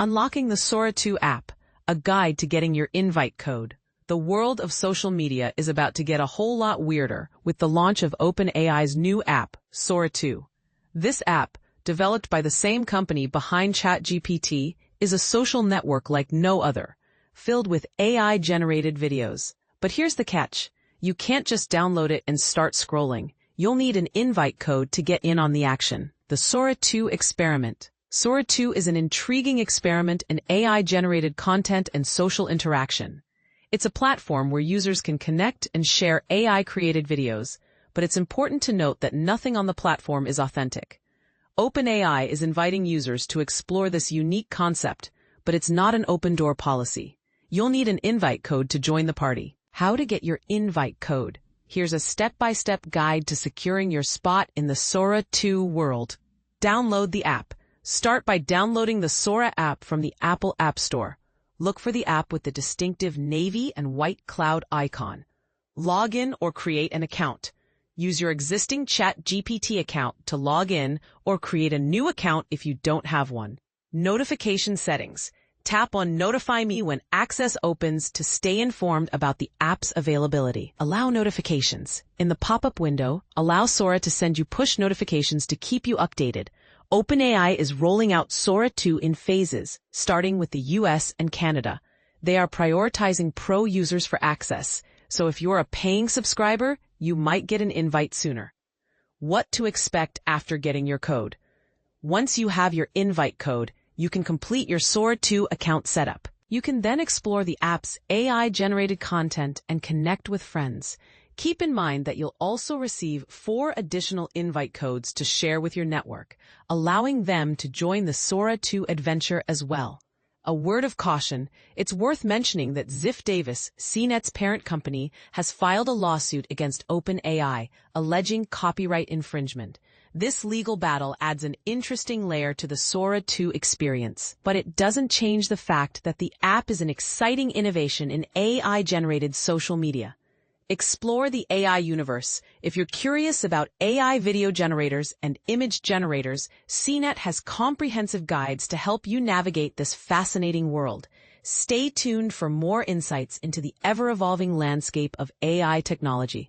Unlocking the Sora 2 app, a guide to getting your invite code. The world of social media is about to get a whole lot weirder with the launch of OpenAI's new app, Sora 2. This app, developed by the same company behind ChatGPT, is a social network like no other, filled with AI-generated videos. But here's the catch. You can't just download it and start scrolling. You'll need an invite code to get in on the action. The Sora 2 experiment. Sora 2 is an intriguing experiment in AI-generated content and social interaction. It's a platform where users can connect and share AI-created videos, but it's important to note that nothing on the platform is authentic. OpenAI is inviting users to explore this unique concept, but it's not an open-door policy. You'll need an invite code to join the party. How to get your invite code. Here's a step-by-step guide to securing your spot in the Sora 2 world. Download the app. Start by downloading the Sora app from the Apple App Store. Look for the app with the distinctive navy and white cloud icon. Log in or create an account. Use your existing ChatGPT account to log in or create a new account if you don't have one. Notification settings. Tap on Notify Me when access opens to stay informed about the app's availability. Allow notifications. In the pop-up window, allow Sora to send you push notifications to keep you updated. OpenAI is rolling out Sora 2 in phases, starting with the US and Canada. They are prioritizing pro users for access, so if you're a paying subscriber, you might get an invite sooner. What to expect after getting your code. Once you have your invite code, you can complete your Sora 2 account setup. You can then explore the app's AI-generated content and connect with friends. Keep in mind that you'll also receive 4 additional invite codes to share with your network, allowing them to join the Sora 2 adventure as well. A word of caution, it's worth mentioning that Ziff Davis, CNET's parent company, has filed a lawsuit against OpenAI, alleging copyright infringement. This legal battle adds an interesting layer to the Sora 2 experience, but it doesn't change the fact that the app is an exciting innovation in AI-generated social media. Explore the AI universe. If you're curious about AI video generators and image generators, CNET has comprehensive guides to help you navigate this fascinating world. Stay tuned for more insights into the ever-evolving landscape of AI technology.